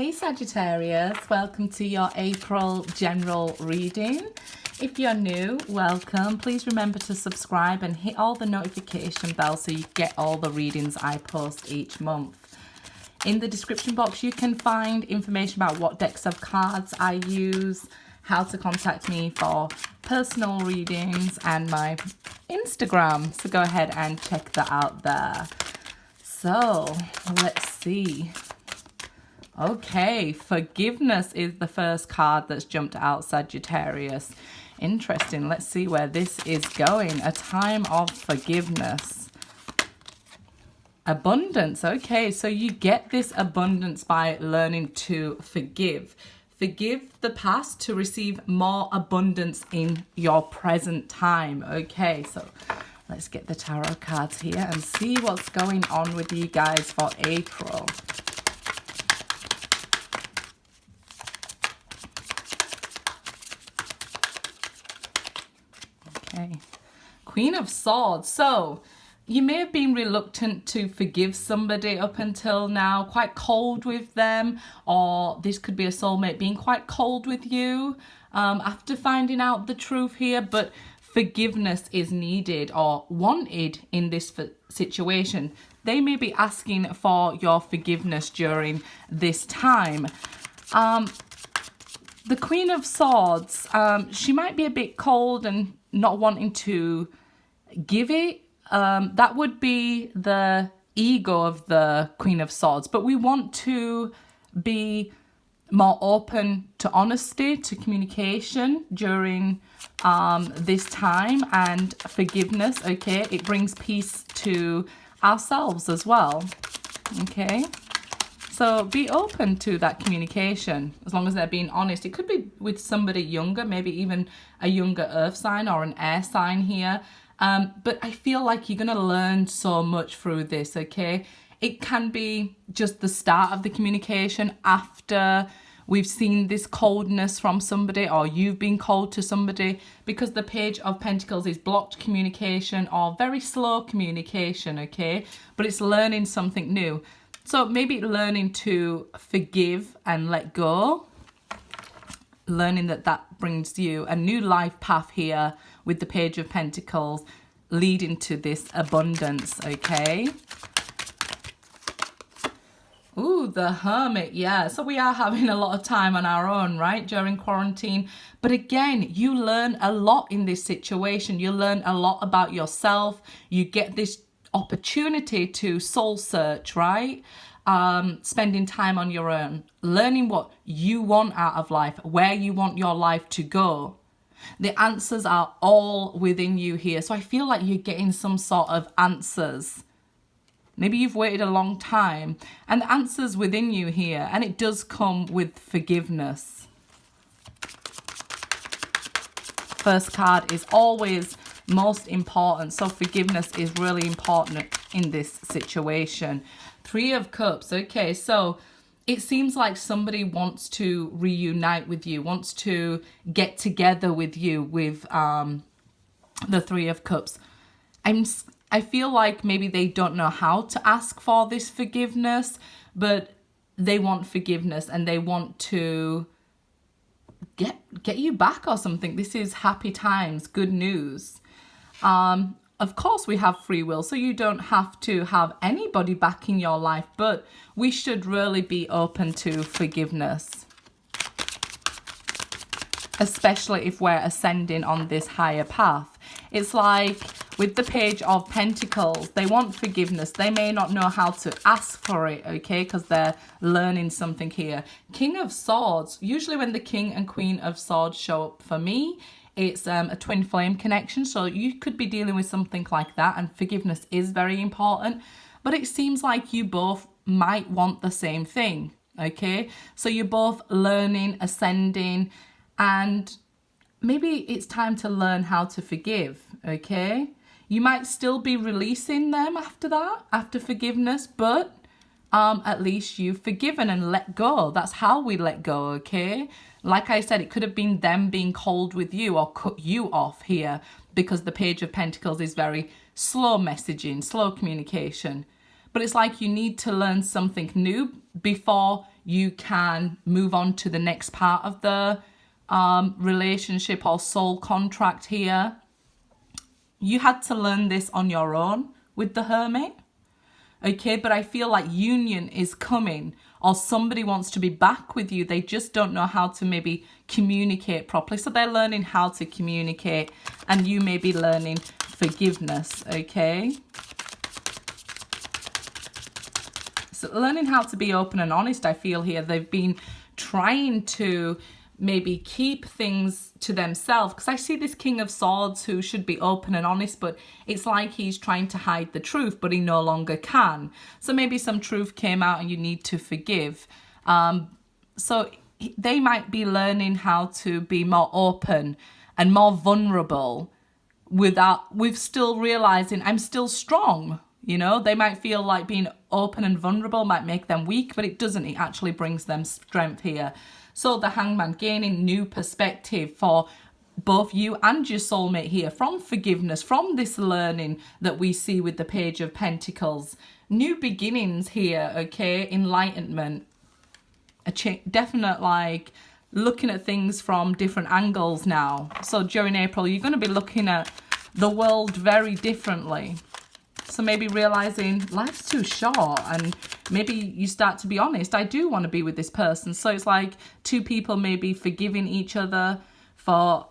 Hey Sagittarius, welcome to your April general reading. If you're new, welcome. Please remember to subscribe and hit all the notification bells so you get all the readings I post each month. In the description box you can find information about what decks of cards I use, how to contact me for personal readings, and my Instagram. So go ahead and check that out there. So let's see. Okay, forgiveness is the first card that's jumped out, Sagittarius. Interesting. Let's see where this is going. A time of forgiveness. Abundance. Okay, so you get this abundance by learning to forgive. Forgive the past to receive more abundance in your present time. Okay, so let's get the tarot cards here and see what's going on with you guys for April. Okay, Queen of Swords. So you may have been reluctant to forgive somebody up until now, quite cold with them, or this could be a soulmate being quite cold with you after finding out the truth here. But forgiveness is needed or wanted in this situation. They may be asking for your forgiveness during this time. The Queen of Swords, she might be a bit cold and not wanting to give it. That would be the ego of the Queen of Swords. But we want to be more open to honesty, to communication during this time, and forgiveness. Okay, it brings peace to ourselves as well. Okay. So be open to that communication as long as they're being honest. It could be with somebody younger, maybe even a younger earth sign or an air sign here. But I feel like you're going to learn so much through this, okay? It can be just the start of the communication after we've seen this coldness from somebody, or you've been cold to somebody, because the Page of Pentacles is blocked communication or very slow communication, okay? But it's learning something new. So maybe learning to forgive and let go, learning that brings you a new life path here with the Page of Pentacles, leading to this abundance, okay? Ooh, the Hermit, yeah. So we are having a lot of time on our own, right, during quarantine. But again, you learn a lot in this situation. You learn a lot about yourself. You get this opportunity to soul search, right? Spending time on your own, learning what you want out of life, where you want your life to go. The answers are all within you here. So I feel like you're getting some sort of answers. Maybe you've waited a long time, and the answer's within you here, and it does come with forgiveness. First card is always most important, so forgiveness is really important in this situation. Three of Cups. Okay, so it seems like somebody wants to reunite with you, wants to get together with you with the Three of Cups. I feel like maybe they don't know how to ask for this forgiveness, but they want forgiveness and they want to get you back or something. This is happy times, good news. Of course we have free will, so you don't have to have anybody back in your life, but we should really be open to forgiveness, especially if we're ascending on this higher path. It's like with the Page of Pentacles, they want forgiveness. They may not know how to ask for it, okay, because they're learning something here. King of Swords, usually when the King and Queen of Swords show up for me, it's a twin flame connection. So you could be dealing with something like that, and forgiveness is very important. But it seems like you both might want the same thing, okay? So you're both learning, ascending, and maybe it's time to learn how to forgive, okay? You might still be releasing them after that, after forgiveness, but at least you've forgiven and let go. That's how we let go, okay? Like I said, it could have been them being cold with you or cut you off here, because the Page of Pentacles is very slow messaging, slow communication. But it's like you need to learn something new before you can move on to the next part of the relationship or soul contract here. You had to learn this on your own with the Hermit. Okay, but I feel like union is coming, or somebody wants to be back with you. They just don't know how to maybe communicate properly. So they're learning how to communicate, and you may be learning forgiveness, okay? So learning how to be open and honest, I feel here. They've been trying to maybe keep things to themselves, because I see this King of Swords who should be open and honest, but it's like he's trying to hide the truth, but he no longer can. So maybe some truth came out and you need to forgive. So they might be learning how to be more open and more vulnerable with still realizing I'm still strong. You know, they might feel like being open and vulnerable might make them weak, but it doesn't. It actually brings them strength here. So the Hangman, gaining new perspective for both you and your soulmate here, from forgiveness, from this learning that we see with the Page of Pentacles. New beginnings here, okay? Enlightenment. Definite, like, looking at things from different angles now. So during April, you're going to be looking at the world very differently. So maybe realizing life's too short, and maybe you start to be honest. I do want to be with this person. So it's like two people maybe forgiving each other for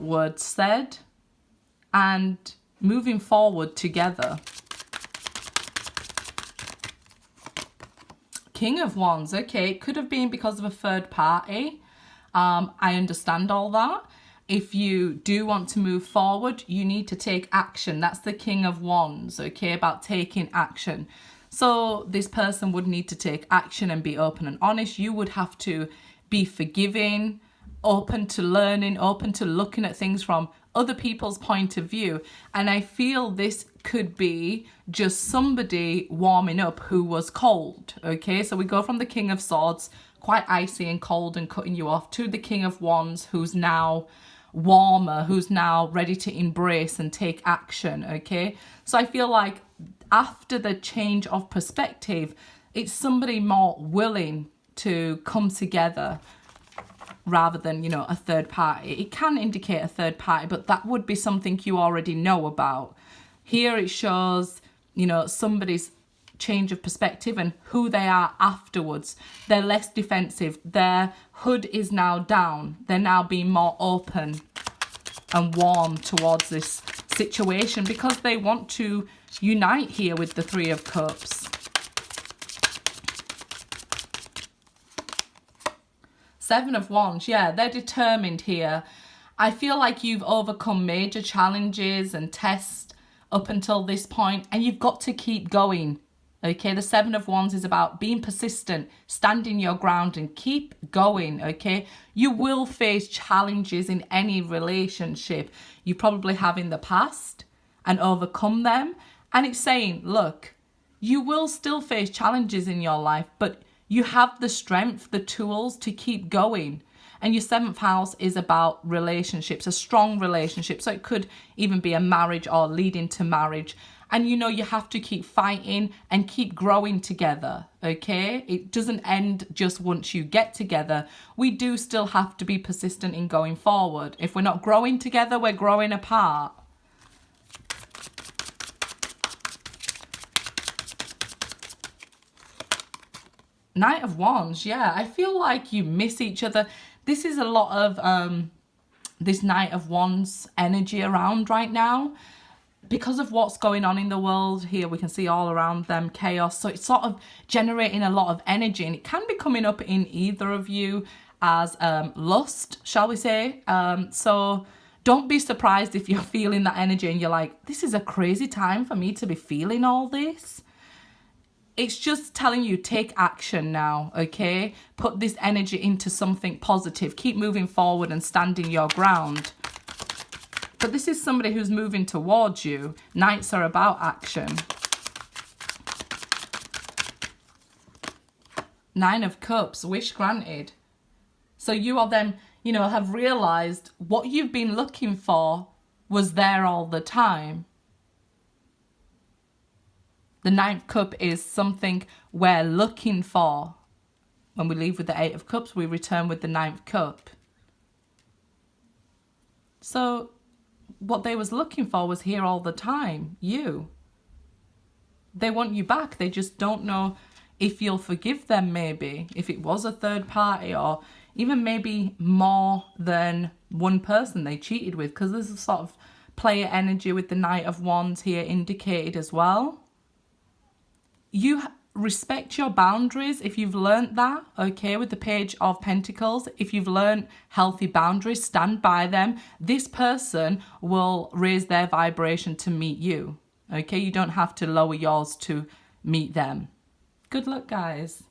words said and moving forward together. King of Wands. Okay, it could have been because of a third party. I understand all that. If you do want to move forward, you need to take action. That's the King of Wands, okay, about taking action. So this person would need to take action and be open and honest. You would have to be forgiving, open to learning, open to looking at things from other people's point of view. And I feel this could be just somebody warming up who was cold, okay? So we go from the King of Swords, quite icy and cold and cutting you off, to the King of Wands, who's now warmer, who's now ready to embrace and take action, okay? So I feel like after the change of perspective, it's somebody more willing to come together rather than, you know, a third party. It can indicate a third party, but that would be something you already know about. Here it shows, you know, somebody's change of perspective and who they are afterwards. They're less defensive. Their hood is now down. They're now being more open and warm towards this situation because they want to unite here with the Three of Cups. Seven of Wands. Yeah, they're determined here. I feel like you've overcome major challenges and tests up until this point, and you've got to keep going. Okay, the Seven of Wands is about being persistent, standing your ground and keep going, okay? You will face challenges in any relationship you probably have in the past and overcome them. And it's saying, look, you will still face challenges in your life, but you have the strength, the tools to keep going. And your seventh house is about relationships, a strong relationship. So it could even be a marriage or leading to marriage. And you know, you have to keep fighting and keep growing together, okay? It doesn't end just once you get together. We do still have to be persistent in going forward. If we're not growing together, we're growing apart. Knight of Wands, yeah. I feel like you miss each other. This is a lot of this Knight of Wands energy around right now. Because of what's going on in the world here, we can see all around them chaos. So it's sort of generating a lot of energy, and it can be coming up in either of you as lust, shall we say. So don't be surprised if you're feeling that energy and you're like, this is a crazy time for me to be feeling all this. It's just telling you, take action now, okay? Put this energy into something positive. Keep moving forward and standing your ground. But this is somebody who's moving towards you. Knights are about action. Nine of Cups, wish granted. So you are then, you know, have realized what you've been looking for was there all the time. The ninth cup is something we're looking for. When we leave with the Eight of Cups, we return with the Ninth Cup. So what they was looking for was here all the time, you. They want you back. They just don't know if you'll forgive them, maybe, if it was a third party, or even maybe more than one person they cheated with, because there's a sort of player energy with the Knight of Wands here indicated as well. You respect your boundaries if you've learnt that, okay, with the Page of Pentacles. If you've learnt healthy boundaries, stand by them. This person will raise their vibration to meet you, okay? You don't have to lower yours to meet them. Good luck, guys.